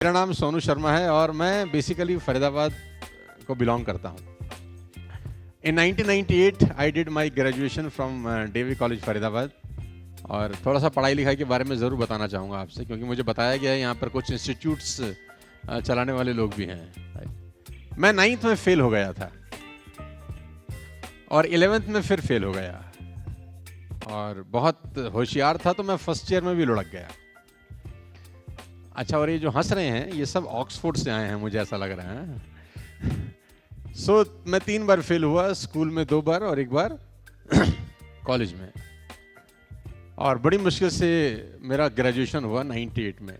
मेरा नाम सोनू शर्मा है और मैं बेसिकली फरीदाबाद को बिलोंग करता हूँ। In 1998 I did my graduation from DAV college Faridabad. और थोड़ा सा पढ़ाई लिखाई के बारे में ज़रूर बताना चाहूँगा आपसे, क्योंकि मुझे बताया गया है यहाँ पर कुछ इंस्टीट्यूट्स चलाने वाले लोग भी हैं। मैं 9th में फेल हो गया था और 11th में फिर फेल हो गया, और बहुत होशियार था तो मैं फर्स्ट ईयर में भी लुढ़क गया। अच्छा, और ये जो हंस रहे हैं ये सब ऑक्सफोर्ड से आए हैं, मुझे ऐसा लग रहा है। मैं 3 बार फेल हुआ, स्कूल में 2 बार और 1 बार कॉलेज में। और बड़ी मुश्किल से मेरा ग्रेजुएशन हुआ 98 में।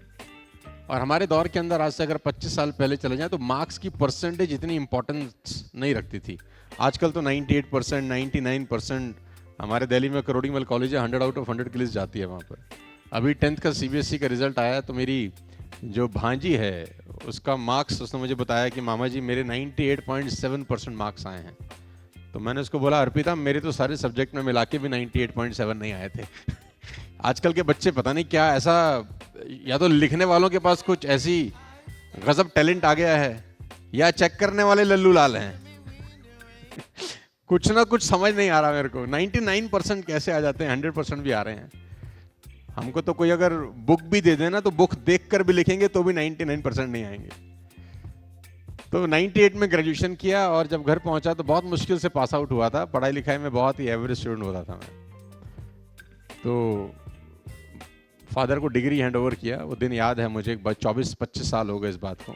और हमारे दौर के अंदर आज से अगर 25 साल पहले चले जाएं तो मार्क्स की परसेंटेज इतनी इंपॉर्टेंस नहीं रखती थी। आजकल तो 98%, 99%, हमारे दिल्ली में करोड़ीमल कॉलेज है, 100 आउट ऑफ 100 की लिस्ट जाती है वहाँ पर। अभी 10th का CBSE का रिजल्ट आया तो मेरी जो भांजी है उसका मार्क्स, उसने मुझे बताया कि मामा जी मेरे 98.7% मार्क्स आए हैं। तो मैंने उसको बोला, अर्पिता मेरे तो सारे सब्जेक्ट में मिला के भी 98.7 नहीं आए थे। आजकल के बच्चे पता नहीं क्या ऐसा, या तो लिखने वालों के पास कुछ ऐसी गजब टैलेंट आ गया है या चेक करने वाले लल्लू लाल हैं। कुछ ना कुछ समझ नहीं आ रहा मेरे को। 99% कैसे आ जाते हैं, 100% भी आ रहे हैं। हमको तो कोई अगर बुक भी दे देना तो बुक देखकर भी लिखेंगे तो भी 99% नहीं आएंगे। तो 98 में ग्रेजुएशन किया और जब घर पहुंचा तो बहुत मुश्किल से पास आउट हुआ था। पढ़ाई लिखाई में बहुत ही एवरेज स्टूडेंट होता था मैं। तो फादर को डिग्री हैंड ओवर किया। वो दिन याद है मुझे, 24-25 साल हो गए इस बात को।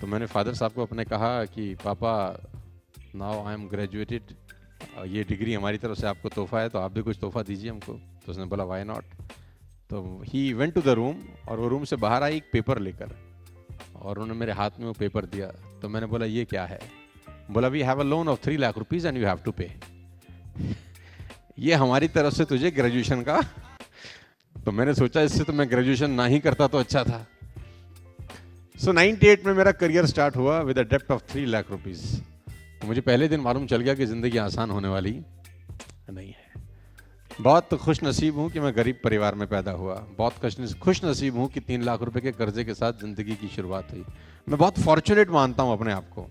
तो मैंने फादर साहब को अपने कहा कि पापा नाउ आई एम ग्रेजुएटेड, ये डिग्री हमारी तरफ से आपको तोहफा है, तो आप भी कुछ तोहफा दीजिए हमको। तो उसने बोला व्हाई नॉट। तो he went to the room, और वो रूम से बाहर आई एक पेपर लेकर, और उन्होंने मेरे हाथ में वो पेपर दिया। तो मैंने बोला ये क्या है? बोला we have a loan of 3 lakh rupees and you have to pay. ये हमारी तरफ से तुझे ग्रेजुएशन का। तो मैंने सोचा इससे तो मैं ग्रेजुएशन ना ही करता तो अच्छा था। 98 में मेरा करियर स्टार्ट हुआ विद अ डेप्ट ऑफ 3 लाख रुपीज। तो मुझे पहले दिन मालूम चल गया कि जिंदगी आसान होने वाली नहीं है। बहुत खुश नसीब हूँ कि मैं गरीब परिवार में पैदा हुआ। बहुत खुश नसीब हूँ कि 3 लाख रुपए के कर्जे के साथ जिंदगी की शुरुआत हुई। मैं बहुत फॉर्चुनेट मानता हूँ अपने आप को,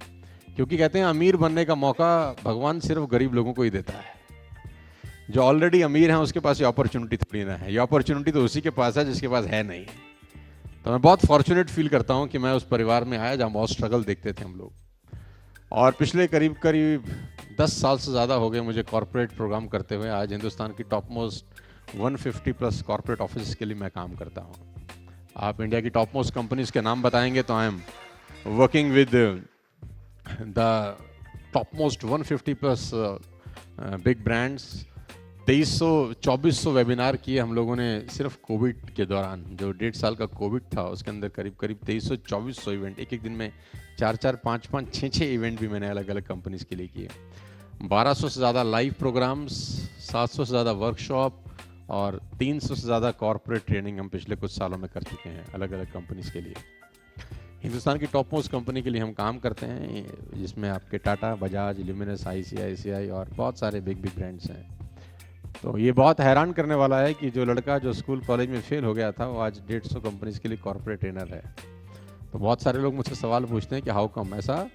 क्योंकि कहते हैं अमीर बनने का मौका भगवान सिर्फ गरीब लोगों को ही देता है। जो ऑलरेडी अमीर हैं उसके पास ये अपॉर्चुनिटी थोड़ी ना है। ये अपॉर्चुनिटी तो उसी के पास है जिसके पास है नहीं। तो मैं बहुत फॉर्चुनेट फील करता हूँ कि मैं उस परिवार में आया जहाँ बहुत स्ट्रगल देखते थे हम लोग। और पिछले करीब 10 साल से ज़्यादा हो गए मुझे कॉर्पोरेट प्रोग्राम करते हुए। आज हिंदुस्तान की टॉप मोस्ट 150+ कॉर्पोरेट ऑफिस के लिए मैं काम करता हूँ। आप इंडिया की टॉप मोस्ट कंपनीज के नाम बताएंगे तो I am working with the top most 150+ big brands. 2300-2400 webinar किए हम लोगों ने सिर्फ कोविड के दौरान। जो 1.5 साल का कोविड था उसके अंदर करीब 2300-2400 इवेंट, एक दिन में 4-4, 5-5, 6-6 इवेंट भी मैंने अलग अलग कंपनीज के लिए किए। 1200 से ज़्यादा लाइव प्रोग्राम्स, 700 से ज़्यादा वर्कशॉप और 300 से ज़्यादा कॉर्पोरेट ट्रेनिंग हम पिछले कुछ सालों में कर चुके हैं अलग अलग कंपनीज के लिए। हिंदुस्तान की टॉप मोस्ट कंपनी के लिए हम काम करते हैं, जिसमें आपके टाटा, बजाज, ल्यूमिनस, ICICI और बहुत सारे बिग ब्रांड्स हैं। तो ये बहुत हैरान करने वाला है कि जो लड़का जो स्कूल कॉलेज में फेल हो गया था वो आज 150 कंपनीज के लिए कॉर्पोरेट ट्रेनर है। तो बहुत सारे लोग मुझसे सवाल पूछते हैं कि हाउ कम, ऐसा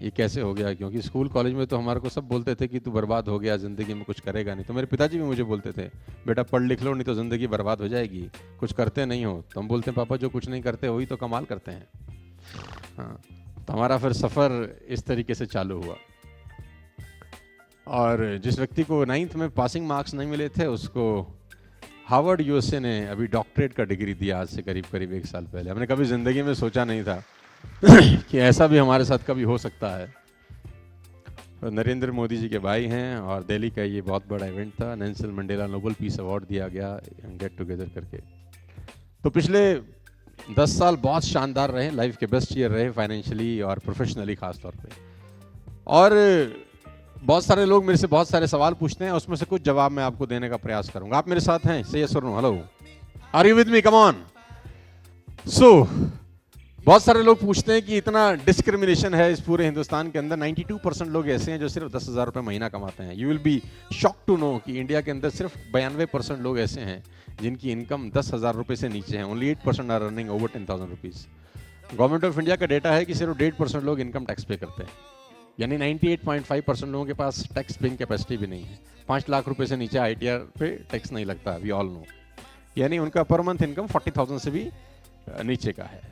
ये कैसे हो गया? क्योंकि स्कूल कॉलेज में तो हमारे को सब बोलते थे कि तू बर्बाद हो गया, ज़िंदगी में कुछ करेगा नहीं। तो मेरे पिताजी भी मुझे बोलते थे बेटा पढ़ लिख लो नहीं तो ज़िंदगी बर्बाद हो जाएगी, कुछ करते नहीं हो। तो हम बोलते हैं पापा जो कुछ नहीं करते वही तो कमाल करते हैं। हाँ, तो हमारा फिर सफ़र इस तरीके से चालू हुआ। और जिस व्यक्ति को 9th में पासिंग मार्क्स नहीं मिले थे उसको हार्वर्ड USA ने अभी डॉक्टरेट का डिग्री दिया आज से करीब 1 साल पहले। हमने कभी ज़िंदगी में सोचा नहीं था कि ऐसा भी हमारे साथ कभी हो सकता है। तो नरेंद्र मोदी जी के भाई हैं और दिल्ली का ये बहुत बड़ा इवेंट था। Nelson Mandela Nobel peace award दिया गया गेट टुगेदर करके। तो पिछले 10 साल बहुत शानदार रहे, लाइफ के बेस्ट ईयर रहे फाइनेंशियली और प्रोफेशनली खास तौर पे। और बहुत सारे लोग मेरे से बहुत सारे सवाल पूछते हैं, उसमें से कुछ जवाब मैं आपको देने का प्रयास करूंगा। आप मेरे साथ हैं? से यस और no? Hello, are you with me? Come on. So बहुत सारे लोग पूछते हैं कि इतना डिस्क्रिमिनेशन है इस पूरे हिंदुस्तान के अंदर। 92% लोग ऐसे हैं जो सिर्फ 10,000 रुपये महीना कमाते हैं। You will be shock to know कि इंडिया के अंदर सिर्फ 92% लोग ऐसे हैं जिनकी इनकम 10,000 रुपये से नीचे है। Only 8% are earning over 10,000 rupees. Government of India का डेटा है कि सिर्फ 1.5% लोग इनकम टैक्स पे करते हैं, यानी 98.5% लोगों के पास टैक्स पेइंग कैपेसिटी भी नहीं है। 5 लाख रुपए से नीचे ITR पे टैक्स नहीं लगता, वी ऑल नो। यानी उनका पर मंथ इनकम 40,000 से भी नीचे का है।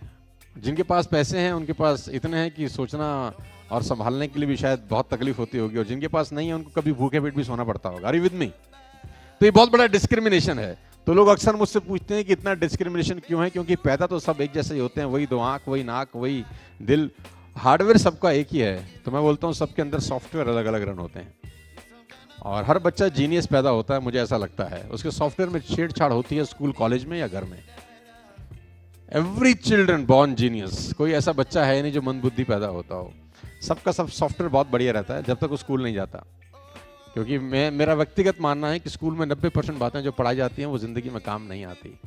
जिनके पास पैसे हैं उनके पास इतने हैं कि सोचना और संभालने के लिए भी शायद बहुत तकलीफ होती होगी, और जिनके पास नहीं है उनको कभी भूखे पेट भी सोना पड़ता होगा। Are you with me? तो ये बहुत बड़ा डिस्क्रिमिनेशन है। तो लोग अक्सर मुझसे पूछते हैं कि इतना डिस्क्रिमिनेशन क्यों है? क्योंकि पैदा तो सब एक जैसे ही होते हैं, वही 2 आंख, वही नाक, वही दिल, हार्डवेयर सबका एक ही है। तो मैं बोलता हूँ सबके अंदर सॉफ्टवेयर अलग अलग रन होते हैं, और हर बच्चा जीनियस पैदा होता है, मुझे ऐसा लगता है। उसके सॉफ्टवेयर में छेड़छाड़ होती है स्कूल कॉलेज में या घर में। एवरी चिल्ड्रन बॉर्न जीनियस, कोई ऐसा बच्चा है नहीं जो मंदबुद्धि पैदा होता हो। सबका सब सॉफ्टवेयर बहुत बढ़िया रहता है जब तक वो स्कूल नहीं जाता। क्योंकि मेरा व्यक्तिगत मानना है कि स्कूल में 90% बातें जो पढ़ाई जाती हैं वो ज़िंदगी में काम नहीं आती,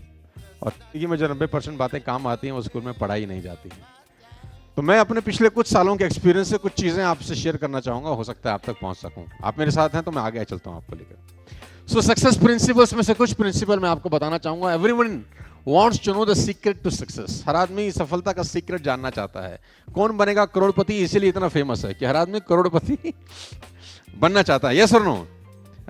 और ज़िंदगी में जो 90% बातें काम आती हैं वो स्कूल में पढ़ाई नहीं जाती हैं। तो मैं अपने पिछले कुछ सालों के एक्सपीरियंस से कुछ चीज़ें आपसे शेयर करना चाहूँगा, हो सकता है आप तक पहुँच सकूँ। आप मेरे साथ हैं तो मैं आगे चलता हूँ आपको लेकर। सो सक्सेस प्रिंसिपल्स में से कुछ प्रिंसिपल मैं आपको बताना चाहूँगा। Everyone wants to know the secret to success। हर आदमी सफलता का सीक्रेट जानना चाहता है। कौन बनेगा करोड़पति, इसीलिए इतना फेमस है कि हर आदमी करोड़पति बनना चाहता है। यस और नो?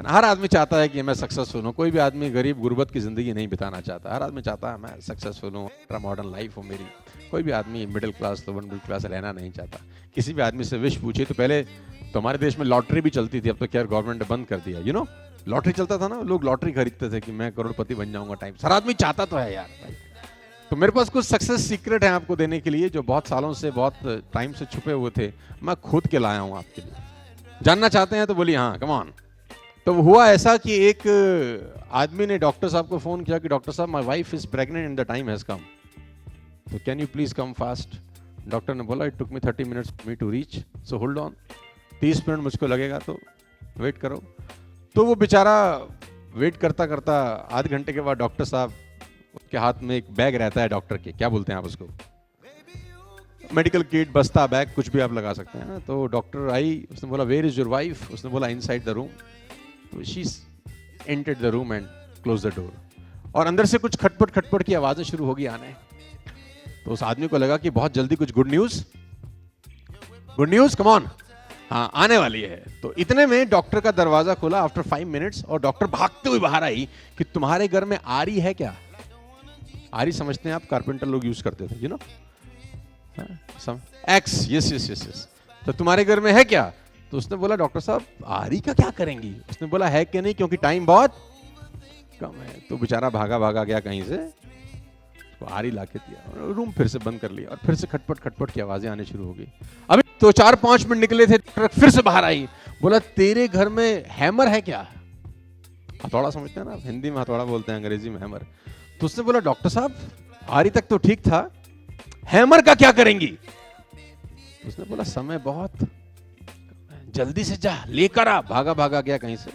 हर आदमी चाहता है कि मैं सक्सेसफुल हूँ। कोई भी आदमी गरीब गुर्बत की जिंदगी नहीं बिताना चाहता। हर आदमी चाहता है मैं सक्सेसफुल हूँ, मॉडर्न लाइफ हो मेरी। कोई भी आदमी middle class, lower middle class रहना नहीं चाहता। किसी भी आदमी से विश पूछिए तो पहले तो हमारे देश में लॉटरी भी चलती थी, अब तो क्या गवर्नमेंट ने बंद कर दिया। यू नो, लॉटरी चलता था ना, लोग लॉटरी खरीदते थे कि मैं करोड़पति बन जाऊंगा टाइम। हर आदमी चाहता तो है यार भाई। तो मेरे पास कुछ सक्सेस सीक्रेट है आपको देने के लिए, जो बहुत सालों से, बहुत टाइम से छुपे हुए थे। मैं खुद के लाया हूँ आपके लिए। जानना चाहते हैं तो बोलिए हाँ, कम ऑन। तो हुआ ऐसा कि एक आदमी ने डॉक्टर साहब को फोन किया कि डॉक्टर साहब, my wife is pregnant and the time has come, तो can you please come fast. Doctor ने बोला it took me 30 minutes for me to reach, so hold on, 30 minute मुझको लगेगा तो वेट करो। तो वो बेचारा वेट करता करता आध घंटे के बाद डॉक्टर साहब, उसके हाथ में एक बैग रहता है डॉक्टर के, क्या बोलते हैं आप उसको, मेडिकल किट, बस्ता, बैग, कुछ भी आप लगा सकते हैं। तो डॉक्टर आई, उसने बोला वेयर इज योर वाइफ, उसने बोला इनसाइड द रूम। तो she entered the room and close the door, और अंदर से कुछ खटपट खटपट की आवाजें शुरू होगी आने। तो उस आदमी को लगा कि बहुत जल्दी कुछ गुड न्यूज कम ऑन, हाँ आने वाली है। तो इतने में डॉक्टर का दरवाजा खुला आफ्टर 5 मिनट्स, और डॉक्टर भागते हुए बाहर आई कि तुम्हारे घर में आरी है क्या? आरी समझते हैं आप, कारपेंटर लोग यूज करते थे, you know, x, yes yes yes yes. तो तुम्हारे घर में है क्या? तो उसने बोला डॉक्टर साहब आरी का क्या करेंगी? उसने बोला है कि नहीं, क्योंकि टाइम बहुत कम है। तो बेचारा भागा भागा गया कहीं से, तो आरी लाके दिया, रूम फिर से बंद कर लिया, और फिर से खटपट खटपट की आवाजें आने शुरू हो गई। अभी तो 4-5 मिनट निकले थे, फिर से बाहर आई, बोला तेरे घर में हैमर है क्या? हथौड़ा समझते हैं ना, हिंदी में हथौड़ा बोलते हैं, अंग्रेजी में हैमर। तो उसने बोला डॉक्टर साहब आरी तक तो ठीक था, हैमर का क्या करेंगी? उसने बोला समय बहुत, जल्दी से जा लेकर आ। भागा भागा गया कहीं से,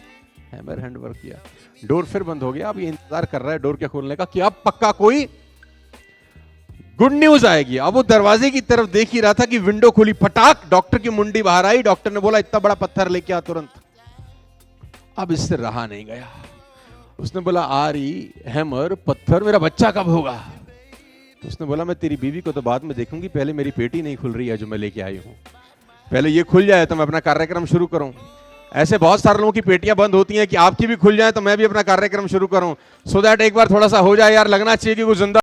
हैमर हैंड वर्क किया, डोर फिर बंद हो गया। अब ये इंतजार कर रहा है डोर के खोलने का कि अब पक्का कोई गुड न्यूज आएगी। अब वो दरवाजे की तरफ देख ही रहा था कि विंडो खुली, फटाक, डॉक्टर की मुंडी बाहर आई। डॉक्टर ने बोला इतना बड़ा पत्थर लेके आ तुरंत। अब इससे रहा नहीं गया, उसने बोला आरी, हैमर, पत्थर, मेरा बच्चा कब होगा? तो उसने बोला मैं तेरी बीवी को तो बाद में देखूंगी, पहले मेरी पेटी नहीं खुल रही है जो मैं लेके आई हूं, पहले ये खुल जाए तो मैं अपना कार्यक्रम शुरू करूं। ऐसे बहुत सारे लोगों की पेटियां बंद होती हैं कि आपकी भी खुल जाए तो मैं भी अपना कार्यक्रम शुरू करूं, सो दैट एक बार थोड़ा सा हो जाए यार, लगना चाहिए कि वो जिंदा